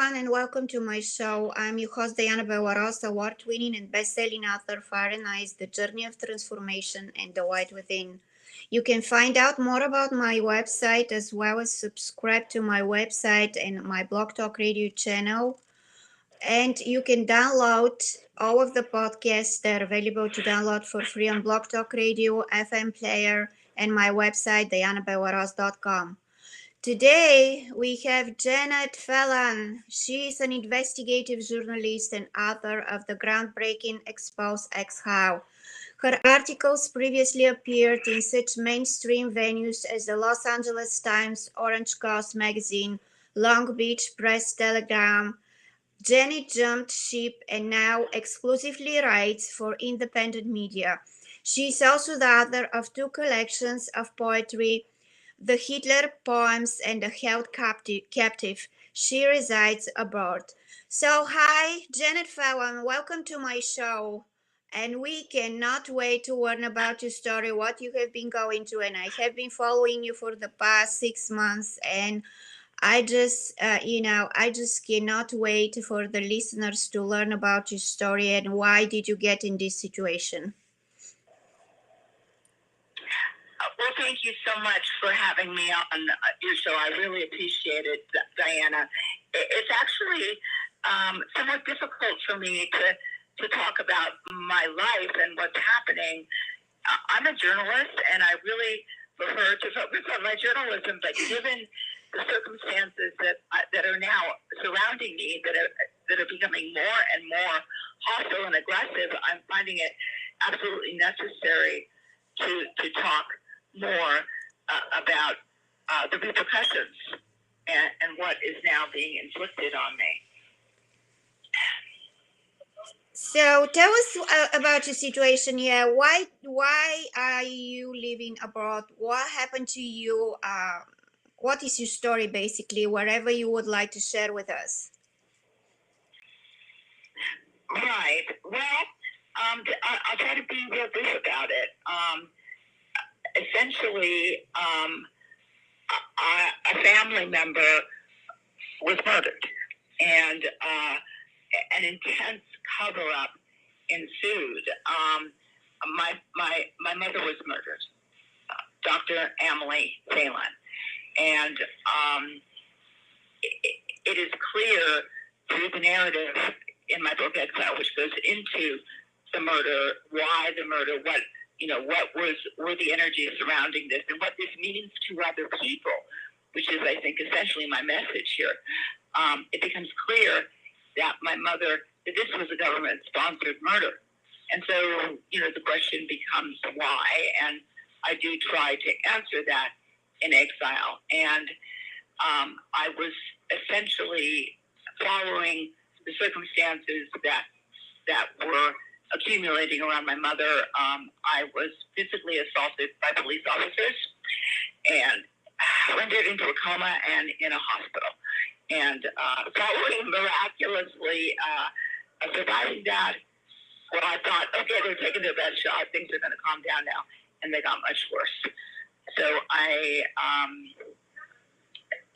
everyone, and welcome to my show. I'm your host, Diana Bewaros, award-winning and best-selling author, Fahrenheit, The Journey of Transformation and the White Within. You can find out more about my website as well as subscribe to my website and my Blog Talk Radio channel. And you can download all of the podcasts that are available to download for free on Blog Talk Radio, FM Player, and my website, dianabewaros.com. Today, we have Janet Fallon. She is an investigative journalist and author of the groundbreaking Expose Exile. Her articles previously appeared in such mainstream venues as the Los Angeles Times, Orange Coast Magazine, Long Beach Press Telegram. Janet jumped ship and now exclusively writes for independent media. She is also the author of two collections of poetry, the Hitler Poems and the Held Captive. She resides abroad. So, hi, Janet Fallon. Welcome to my show. And we cannot wait to learn about your story, what you have been going through. And I have been following you for the past 6 months. And I just cannot wait for the listeners to learn about your story and why did you get in this situation. Well, thank you so much for having me on your show. I really appreciate it, Diana. It's actually somewhat difficult for me to talk about my life and what's happening. I'm a journalist, and I really prefer to focus on my journalism, but given the circumstances that are now surrounding me, that are becoming more and more hostile and aggressive, I'm finding it absolutely necessary to talk more about the repercussions and what is now being inflicted on me. So tell us about your situation. Yeah, why are you living abroad? What happened to you? What is your story, basically? Whatever you would like to share with us. Right. Well, I'll try to be real brief about it. Essentially, a family member was murdered, and an intense cover-up ensued. My mother was murdered, Dr. Emily Phelan, and it is clear through the narrative in my book Exile, which goes into the murder, why the murder, what were the energies surrounding this, and what this means to other people, which is, I think, essentially my message here. It becomes clear that that this was a government-sponsored murder. And so, the question becomes why, and I do try to answer that in Exile. And I was essentially following the circumstances that were accumulating around my mother. I was physically assaulted by police officers and rendered into a coma and in a hospital. And following miraculously surviving that, well, I thought, okay, they're taking their best shot. Things are going to calm down now. And they got much worse. So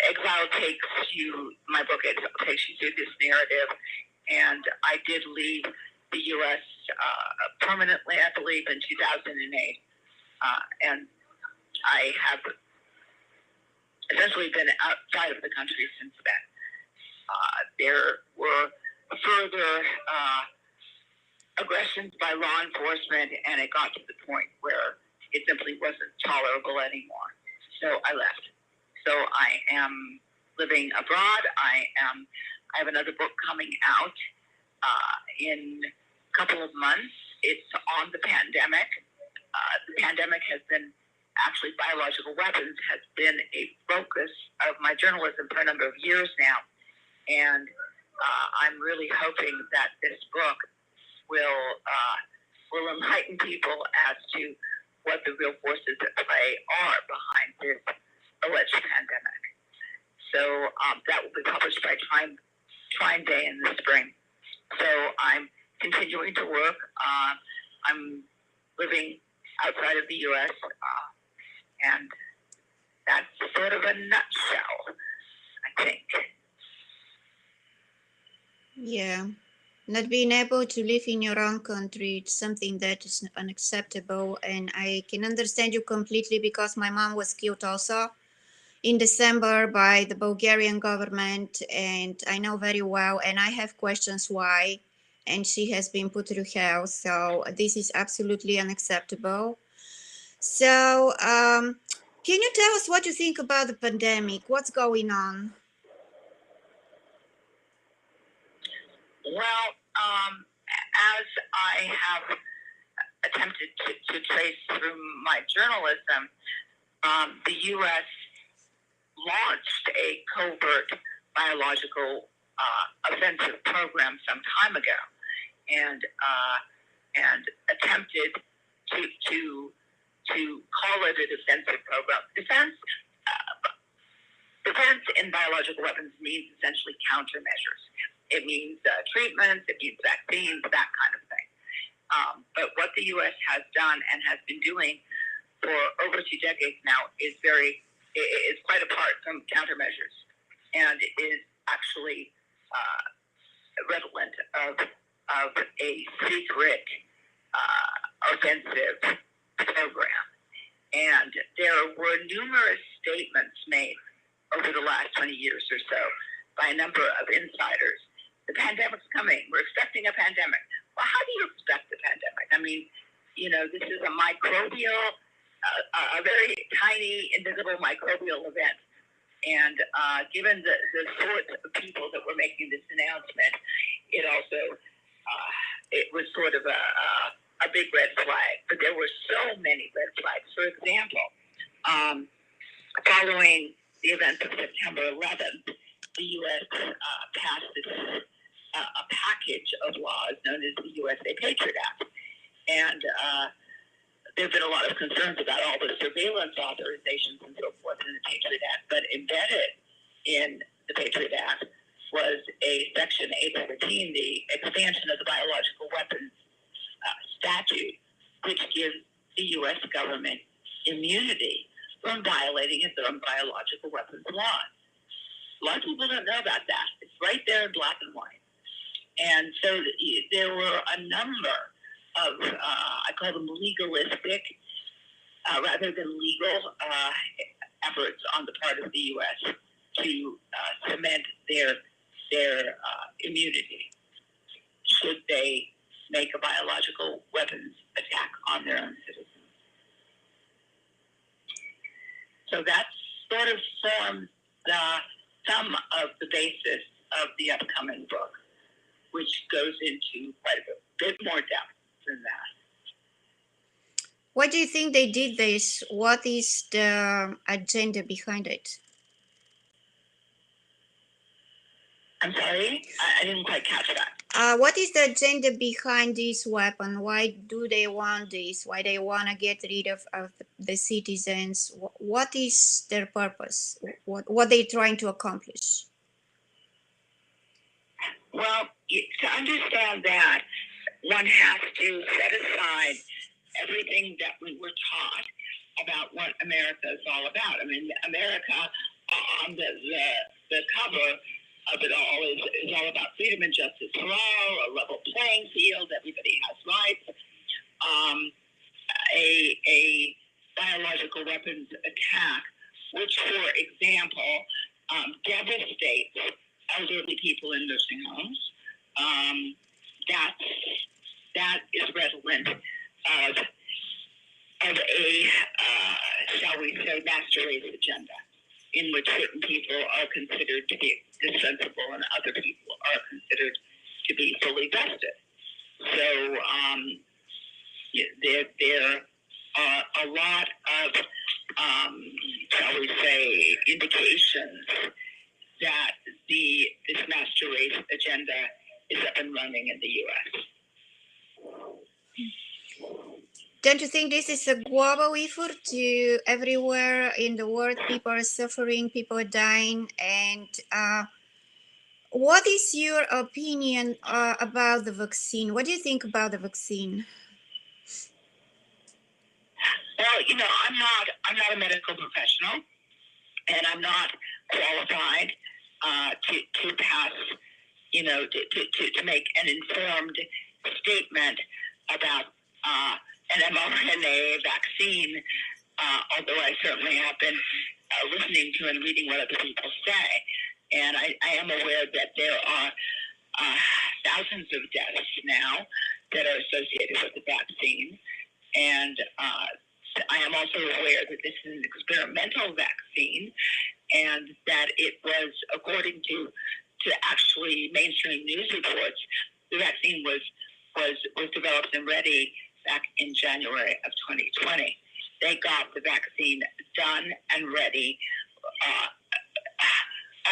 Exile takes you, my book Exile takes you through this narrative. And I did leave the U.S. Permanently, I believe, in 2008. And I have essentially been outside of the country since then. There were further aggressions by law enforcement, and it got to the point where it simply wasn't tolerable anymore. So I left. So I am living abroad. I have another book coming out in a couple of months. It's on the pandemic. The pandemic has been, actually biological weapons has been a focus of my journalism for a number of years now. And I'm really hoping that this book will enlighten people as to what the real forces at play are behind this alleged pandemic. So that will be published by Time Day in the spring. So I'm continuing to work. I'm living outside of the U.S., and that's sort of a nutshell, I think. Yeah. Not being able to live in your own country, it's something that is unacceptable. And I can understand you completely because my mom was killed also in December by the Bulgarian government. And I know very well, and I have questions why. And she has been put through hell. So this is absolutely unacceptable. So, can you tell us what you think about the pandemic? What's going on? Well, as I have attempted to trace through my journalism, the U.S. launched a covert biological offensive program some time ago, and attempted to call it a defensive program. Defense in biological weapons means essentially countermeasures. It means treatments, it means vaccines, that kind of thing. But what the U.S. has done and has been doing for over 2 decades now is quite apart from countermeasures, and is actually redolent of a secret offensive program. And there were numerous statements made over the last 20 years or so by a number of insiders. The pandemic's coming. We're expecting a pandemic. Well, how do you expect a pandemic? I mean, this is a microbial, a very tiny, invisible microbial event. And given the sorts of people that were making this announcement, it also it was sort of a big red flag. But there were so many red flags. For example, following the events of September 11th, the U.S. passed a package of laws known as the USA Patriot Act. And there have been a lot of concerns about all the surveillance authorizations and so forth in the Patriot Act, but embedded in the Patriot Act was a Section 813, the expansion of the biological weapons statute, which gives the U.S. government immunity from violating its own biological weapons laws. A lot of people don't know about that. It's right there in black and white. And so there were a number of, I call them legalistic, rather than legal efforts on the part of the U.S. to cement their immunity should they make a biological weapons attack on their own citizens. So that sort of forms some of the basis of the upcoming book, which goes into quite a bit more depth than that. Why do you think they did this? What is the agenda behind it? I'm sorry, I didn't quite catch that. What is the agenda behind this weapon? Why do they want this? Why they want to get rid of the citizens? What is their purpose? What they trying to accomplish? Well, to understand that, one has to set aside everything that we were taught about what America is all about. I mean, America, on the cover of it all, is all about freedom and justice for all, a level playing field, everybody has rights. A biological weapons attack, which, for example, devastates elderly people in nursing homes. That is redolent of a, shall we say, master race agenda, in which certain people are considered to be dispensable and other people are considered to be fully vested. So there are a lot of, shall we say, indications that this master race agenda is up and running in the U.S. Don't you think this is a global effort to everywhere in the world? People are suffering, people are dying, and what is your opinion about the vaccine? What do you think about the vaccine? Well, I'm not a medical professional, and I'm not qualified to pass to make an informed statement about an mRNA vaccine, although I certainly have been listening to and reading what other people say. And I am aware that there are thousands of deaths now that are associated with the vaccine. And I am also aware that this is an experimental vaccine and that it was, according to actually mainstream news reports, the vaccine was developed and ready back in January of 2020. They got the vaccine done and ready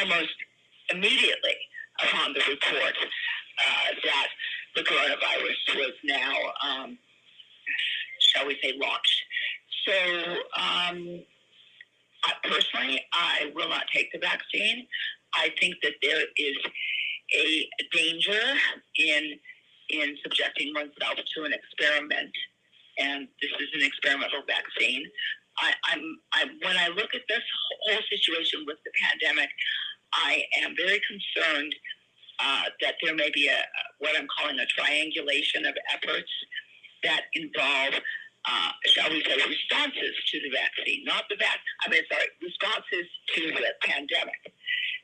almost immediately upon the report that the coronavirus was now, shall we say, launched. So personally, I will not take the vaccine. I think that there is a danger in subjecting oneself to an experiment, and this is an experimental vaccine. When I look at this whole situation with the pandemic, I am very concerned that there may be what I'm calling a triangulation of efforts that involve, shall we say, responses to the vaccine, responses to the pandemic.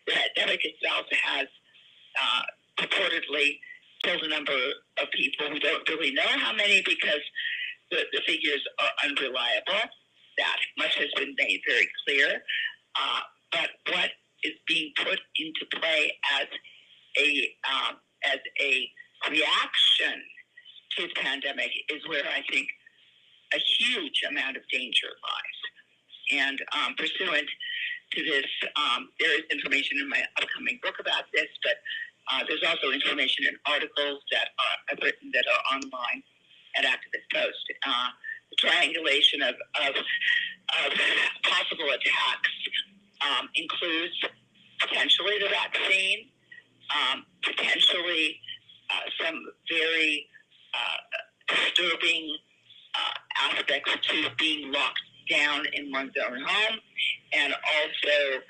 The pandemic itself has purportedly killed a number of people. We don't really know how many because the figures are unreliable. That much has been made very clear. But what is being put into play as a reaction to the pandemic is where I think a huge amount of danger lies. And pursuant to this, there is information in my upcoming book about this, but there's also information in articles that I've written that are online at Activist Post. The triangulation of possible attacks includes potentially the vaccine, potentially some very disturbing aspects to being locked down in one's own home, and also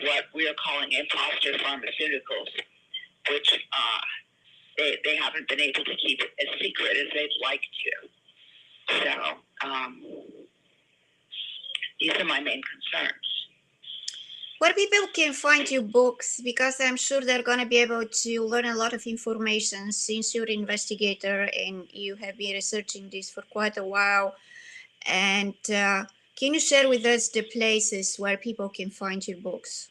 what we are calling imposter pharmaceuticals, which they haven't been able to keep as secret as they'd like to. So these are my main concerns. Where people can find your books, because I'm sure they're going to be able to learn a lot of information since you're an investigator and you have been researching this for quite a while. And can you share with us the places where people can find your books?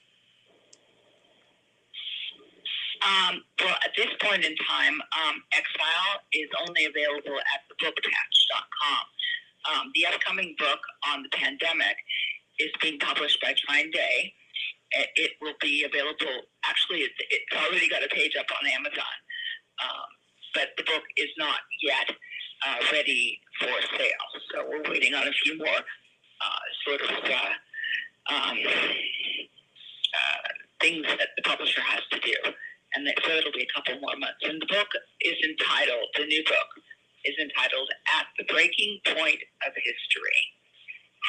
Well, at this point in time, Exile is only available at thebookpatch.com. The upcoming book on the pandemic is being published by Trine Day. It will be available. Actually, it's already got a page up on Amazon, but the book is not yet ready for sale. So we're waiting on a few more things that the publisher has to do. And so it'll be a couple more months. And the book is entitled, the new book is entitled At the Breaking Point of History,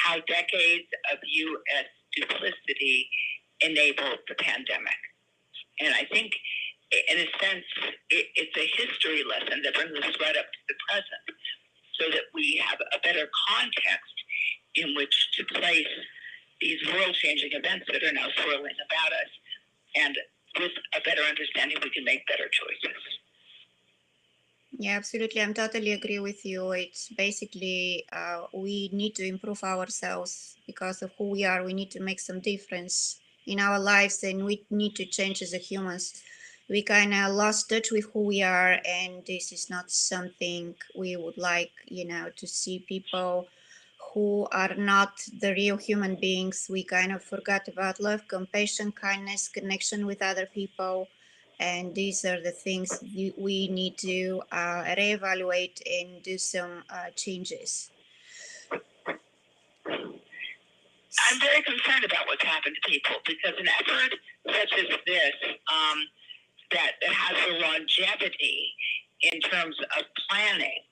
How Decades of U.S. Duplicity Enabled the Pandemic. And I think, in a sense, it's a history lesson that brings us right up to the present so that we have a better context in which to place these world-changing events that are now swirling about us. And with a better understanding, we can make better choices. Yeah, absolutely. I'm totally agree with you. It's basically we need to improve ourselves because of who we are. We need to make some difference in our lives, and we need to change as a humans. We kind of lost touch with who we are, and this is not something we would like, to see people who are not the real human beings. We kind of forgot about love, compassion, kindness, connection with other people. And these are the things we need to reevaluate and do some changes. I'm very concerned about what's happened to people because an effort such as this that has the longevity in terms of planning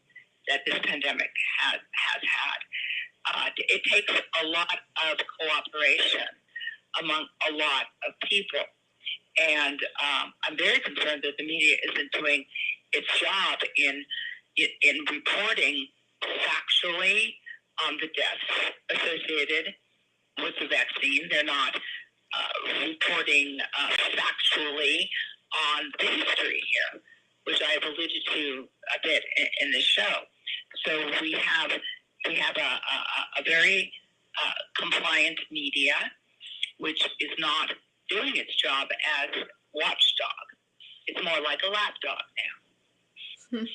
that this pandemic has had, it takes a lot of cooperation among a lot of people. And I'm very concerned that the media isn't doing its job in reporting factually on the deaths associated with the vaccine. They're not reporting factually on the history here, which I've alluded to a bit in the show. So we have a very compliant media, which is not doing its job as watchdog. It's more like a lapdog now.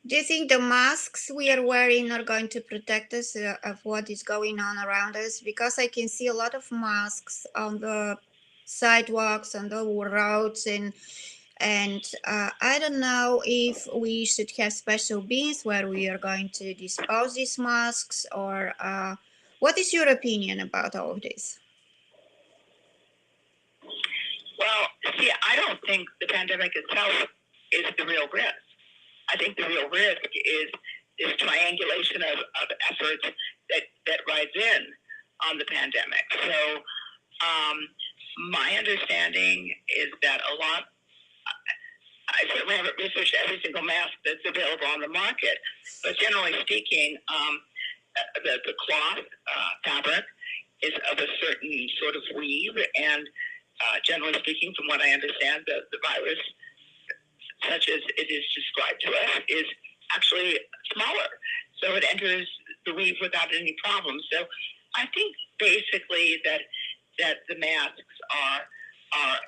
Do you think the masks we are wearing are going to protect us of what is going on around us? Because I can see a lot of masks on the sidewalks, on the roads, and I don't know if we should have special bins where we are going to dispose these masks, or what is your opinion about all of this? Well, see, I don't think the pandemic itself is the real risk. I think the real risk is this triangulation of efforts that rides in on the pandemic. So my understanding is that I certainly haven't researched every single mask that's available on the market, but generally speaking, the cloth fabric is of a certain sort of weave, and generally speaking, from what I understand, the virus, such as it is described to us, is actually smaller. So it enters the weave without any problem. So I think basically that the masks are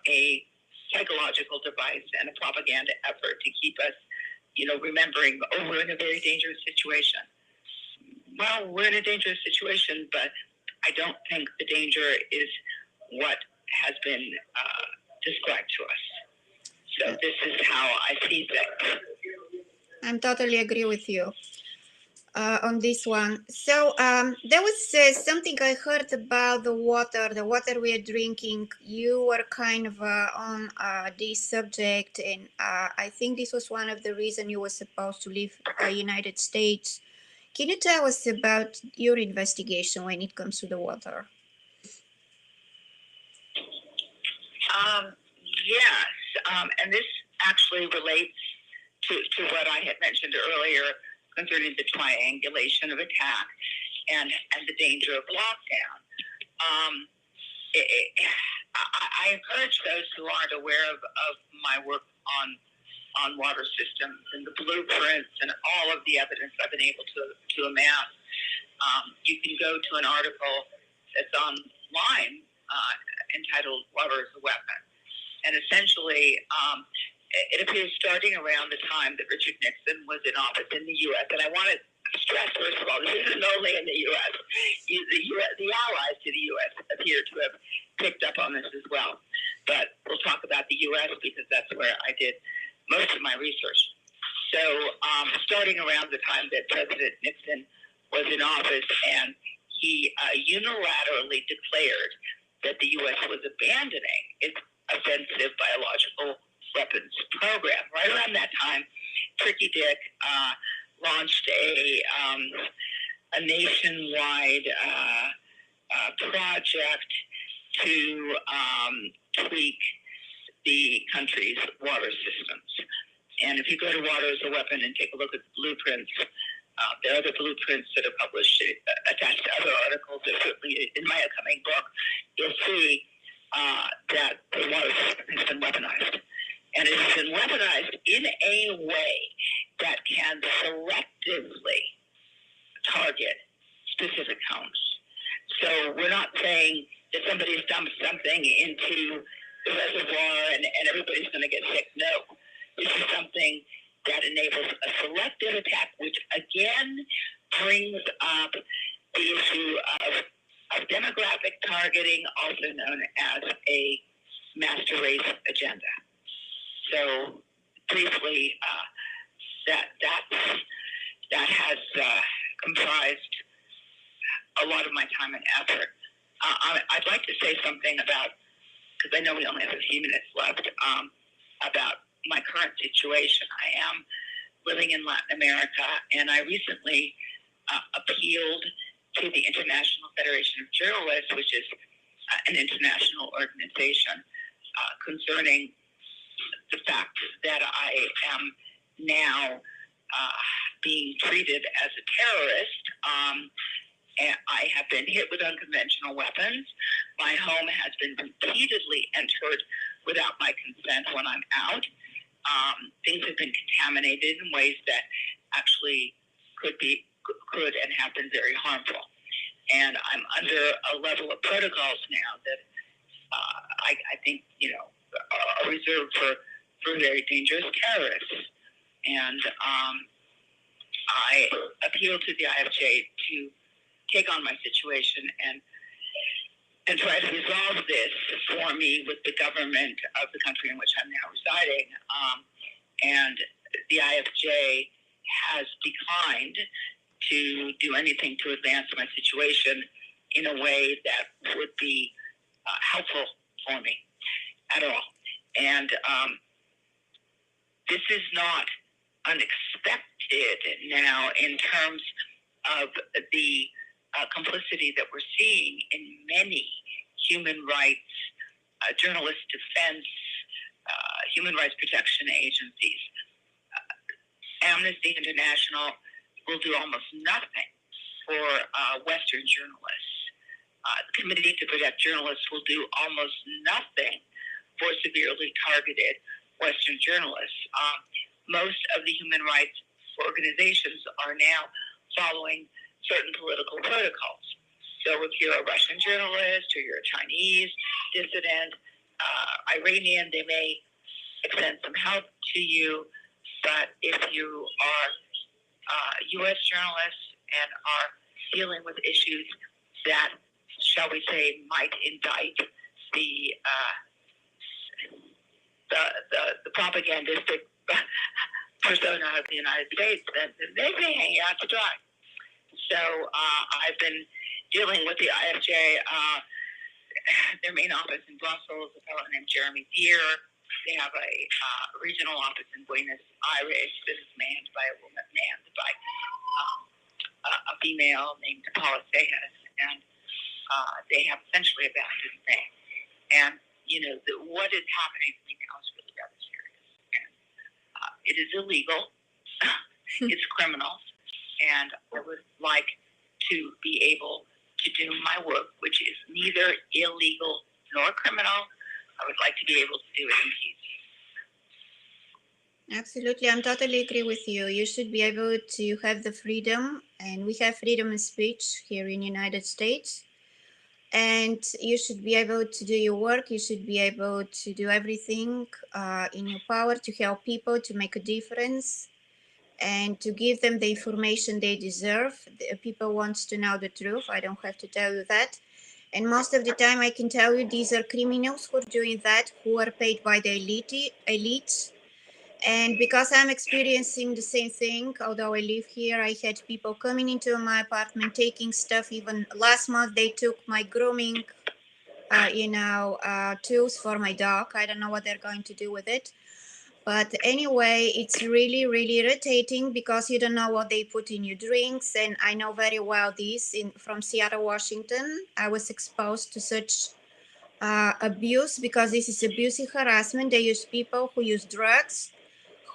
a psychological device and a propaganda effort to keep us, remembering, we're in a very dangerous situation. Well, we're in a dangerous situation, but I don't think the danger is what has been described to us. So this is how I see things. I'm totally agree with you on this one. So there was something I heard about the water we are drinking. You were kind of on this subject, and I think this was one of the reasons you were supposed to leave the United States. Can you tell us about your investigation when it comes to the water? Yes, and this actually relates to what I had mentioned earlier concerning the triangulation of attack and the danger of lockdown. I encourage those who aren't aware of my work on water systems and the blueprints and all of the evidence I've been able to amass. You can go to an article that's online entitled "Water is a Weapon," and essentially it appears starting around the time that Richard Nixon was in office in the U.S. And I want to stress, first of all, this isn't only in the U.S. The allies to the U.S. appear to have picked up on this as well. But we'll talk about the U.S. because that's where I did most of my research. So starting around the time that President Nixon was in office, and he unilaterally declared that the U.S. was abandoning its offensive biological weapons program. Right around that time, Tricky Dick launched a nationwide project to tweak the country's water systems. And if you go to Water as a Weapon and take a look at the blueprints, there are other blueprints that are published attached to other articles. Certainly in my upcoming book, you'll see that the water system has been weaponized. And it has been weaponized in a way that can selectively target specific homes. So we're not saying that somebody's dumped something into the reservoir and everybody's going to get sick. No. This is something that enables a selective attack, which again brings up the issue of demographic targeting, also known as a master race agenda. So briefly, that has comprised a lot of my time and effort. I'd like to say something about, because I know we only have a few minutes left, about my current situation. I am living in Latin America, and I recently appealed to the International Federation of Journalists, which is an international organization concerning the fact that I am now being treated as a terrorist. And I have been hit with unconventional weapons. My home has been repeatedly entered without my consent when I'm out. Things have been contaminated in ways that actually could and have been very harmful. And I'm under a level of protocols now that I think, are reserved for very dangerous terrorists. And I appeal to the IFJ to take on my situation and try to resolve this for me with the government of the country in which I'm now residing. And the IFJ has declined to do anything to advance my situation in a way that would be helpful for me at all. And this is not unexpected now in terms of the complicity that we're seeing in many human rights, journalist defense, human rights protection agencies. Amnesty International will do almost nothing for Western journalists. The Committee to Protect Journalists will do almost nothing for severely targeted Western journalists. Most of the human rights organizations are now following certain political protocols. So if you're a Russian journalist or you're a Chinese dissident, Iranian, they may extend some help to you. But if you are U.S. journalists and are dealing with issues that, shall we say, might indict the propagandistic persona of the United States, then they may hang you out to dry. So I've been dealing with the IFJ, their main office in Brussels, a fellow named Jeremy Deere. They have a regional office in Buenos Aires that is manned by a woman, manned by a female named Paula Sejas, and they have essentially abandoned me. And, what is happening to me now is really rather serious. And it is illegal. It's criminal. And I would like to be able to do my work, which is neither illegal nor criminal. I would like to be able to do it in peace. Absolutely, I'm totally agree with you. You should be able to have the freedom, and we have freedom of speech here in the United States. And you should be able to do your work. You should be able to do everything in your power to help people, to make a difference, and to give them the information they deserve. People want to know the truth. I don't have to tell you that. And most of the time, I can tell you these are criminals who are doing that, who are paid by the elites. And because I'm experiencing the same thing, although I live here, I had people coming into my apartment, taking stuff. Even last month, they took my grooming, tools for my dog. I don't know what they're going to do with it. But anyway, it's really, really irritating because you don't know what they put in your drinks. And I know very well this from Seattle, Washington. I was exposed to such abuse because this is abusive harassment. They use people who use drugs,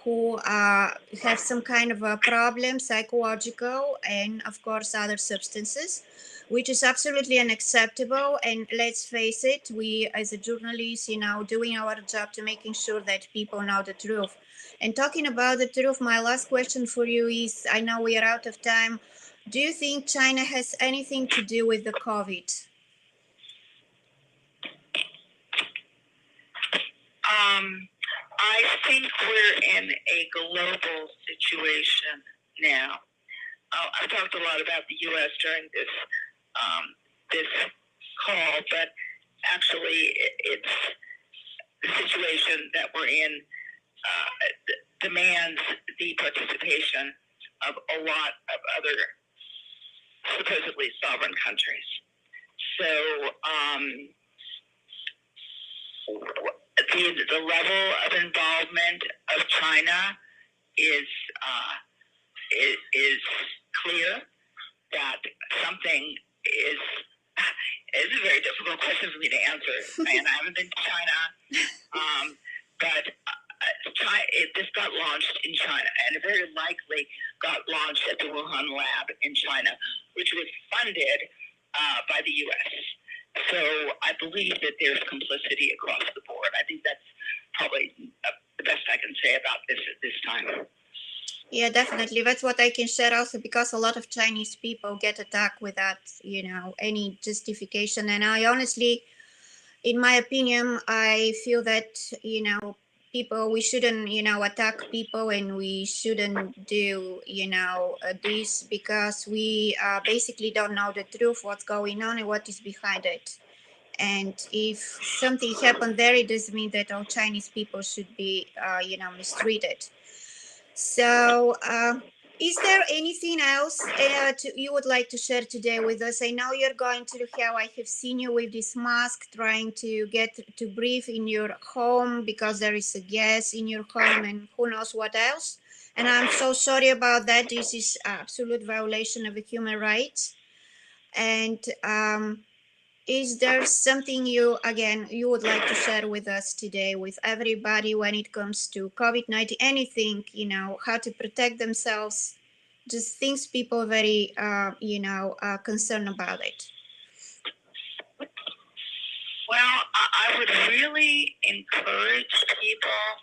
who have some kind of a problem, psychological, and of course other substances, which is absolutely unacceptable. And let's face it, we as a journalist, doing our job to making sure that people know the truth. And talking about the truth, my last question for you is, I know we are out of time. Do you think China has anything to do with the COVID? I think we're in a global situation now. I've talked a lot about the U.S. during this call, but actually, it's the situation that we're in demands the participation of a lot of other supposedly sovereign countries. So the level of involvement of China is clear that something is It's a very difficult question for me to answer, and I haven't been to China, but this got launched in China, and it very likely got launched at the Wuhan lab in China, which was funded by the U.S. So I believe that there's complicity across the board. I think that's probably the best I can say about this at this time. Yeah, definitely. That's what I can share also, because a lot of Chinese people get attacked without, any justification. And I honestly, in my opinion, I feel that, we shouldn't, attack people, and we shouldn't do, this, because we basically don't know the truth, what's going on and what is behind it. And if something happened there, it doesn't mean that all Chinese people should be, mistreated. So, is there anything else you would like to share today with us? I know you're going to hell. I have seen you with this mask trying to get to breathe in your home because there is a gas in your home and who knows what else. And I'm so sorry about that. This is absolute violation of the human rights. And is there something you would like to share with us today, with everybody, when it comes to COVID-19? Anything, how to protect themselves, just things people very, concerned about it. Well, I would really encourage people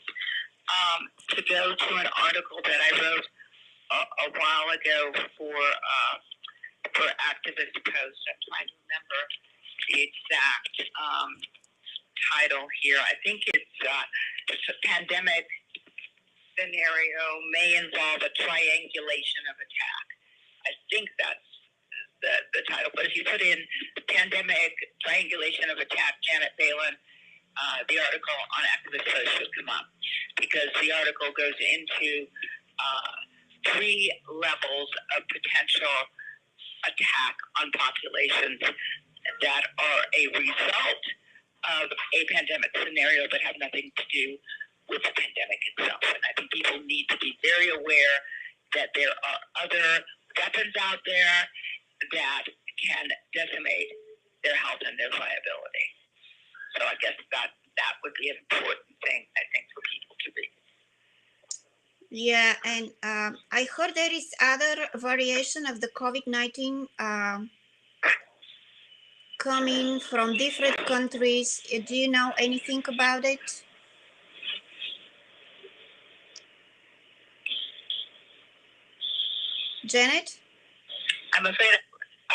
to go to an article that I wrote a while ago for Activist Post. I'm trying to remember the exact title here. I think it's a pandemic scenario may involve a triangulation of attack. I think that's the title. But if you put in pandemic triangulation of attack, Janet Balin, the article on Activist Post should come up, because the article goes into 3 levels of potential attack on populations that are a result of a pandemic scenario but have nothing to do with the pandemic itself. And I think people need to be very aware that there are other weapons out there that can decimate their health and their viability. So I guess that would be an important thing, I think, for people to read. Yeah, and I heard there is other variation of the COVID-19 coming from different countries. Do you know anything about it? Janet? I'm afraid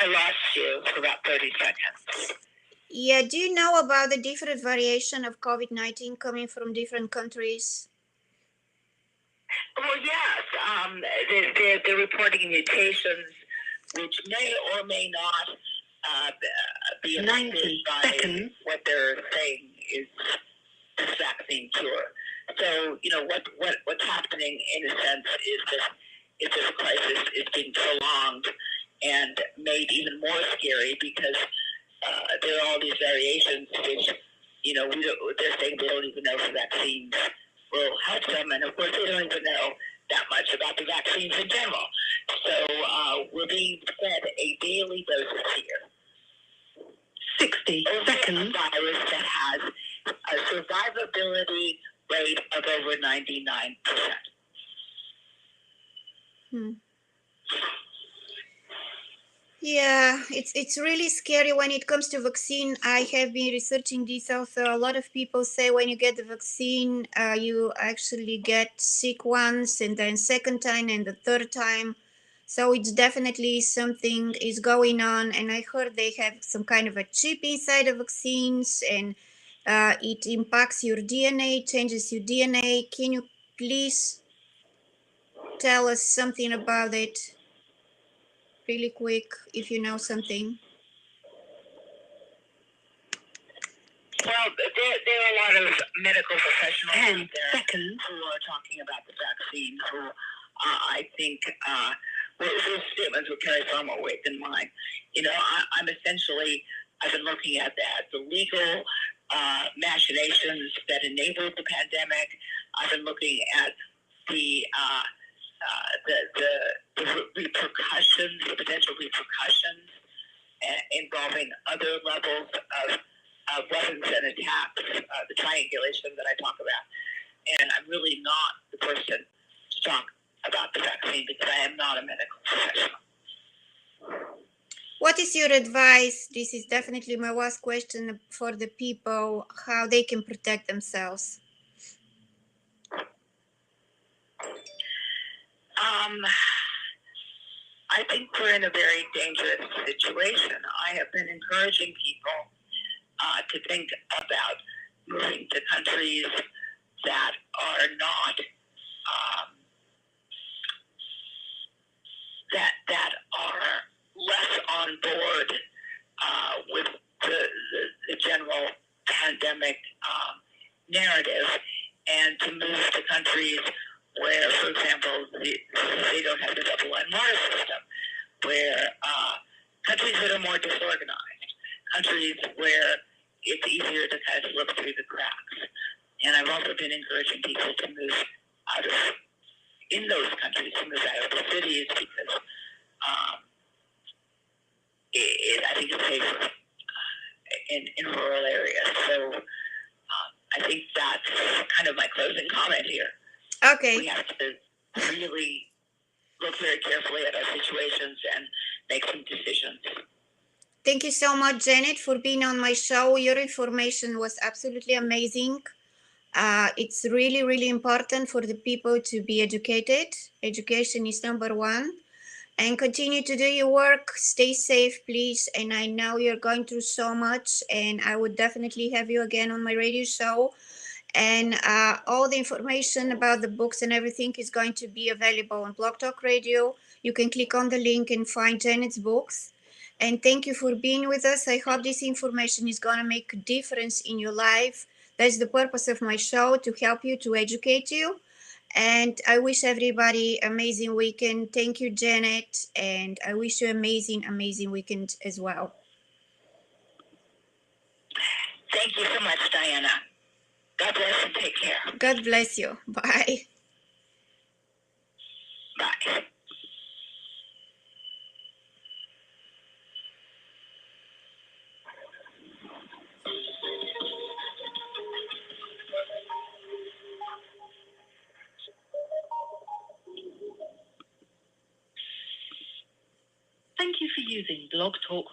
I lost you for about 30 seconds. Yeah, do you know about the different variation of COVID-19 coming from different countries? Well, yes. They're reporting mutations which may or may not be affected by what they're saying is this vaccine cure. So, what's happening in a sense is that if this crisis is being prolonged and made even more scary, because there are all these variations which, they're saying they don't even know if the vaccines will help them. And of course, they don't even know that much about the vaccines in general. So we're being fed a daily dose here. 60 seconds. A virus that has a survivability rate of over 99%. Yeah, it's really scary when it comes to vaccine. I have been researching this also. A lot of people say when you get the vaccine, you actually get sick once, and then second time and the third time. So it's definitely something is going on. And I heard they have some kind of a chip inside the vaccines, and it impacts your DNA, changes your DNA. Can you please tell us something about it really quick, if you know something? Well, there are a lot of medical professionals out there who are talking about the vaccine, who I think whose statements will carry far more weight than mine. I've been looking at the legal machinations that enabled the pandemic. I've been looking at the repercussions, the potential repercussions in involving other levels of weapons and attacks, the triangulation that I talk about. And I'm really not the person to talk about the vaccine because I am not a medical professional. What is your advice? This is definitely my last question for the people, how they can protect themselves. I think we're in a very dangerous situation. I have been encouraging people to think about moving to countries that are not that are less on board with the general pandemic narrative, and to move to countries where, for example, they don't have the double-line water system, where countries that are more disorganized, countries where it's easier to kind of slip through the cracks. And I've also been encouraging people to move out of, in those countries, to move out of the cities because I think it's safer in rural areas. So I think that's kind of my closing comment here. Okay. We have to really look very carefully at our situations and make some decisions. Thank you so much, Janet, for being on my show. Your information was absolutely amazing. It's really, really important for the people to be educated. Education is number one. And continue to do your work. Stay safe, please. And I know you're going through so much, and I would definitely have you again on my radio show. And all the information about the books and everything is going to be available on Blog Talk Radio. You can click on the link and find Janet's books. And thank you for being with us. I hope this information is going to make a difference in your life. That's the purpose of my show, to help you, to educate you. And I wish everybody amazing weekend. Thank you, Janet. And I wish you amazing, amazing weekend as well. Thank you so much, Diana. God bless and take care. God bless you. Bye. Bye. Thank you for using Blog Talk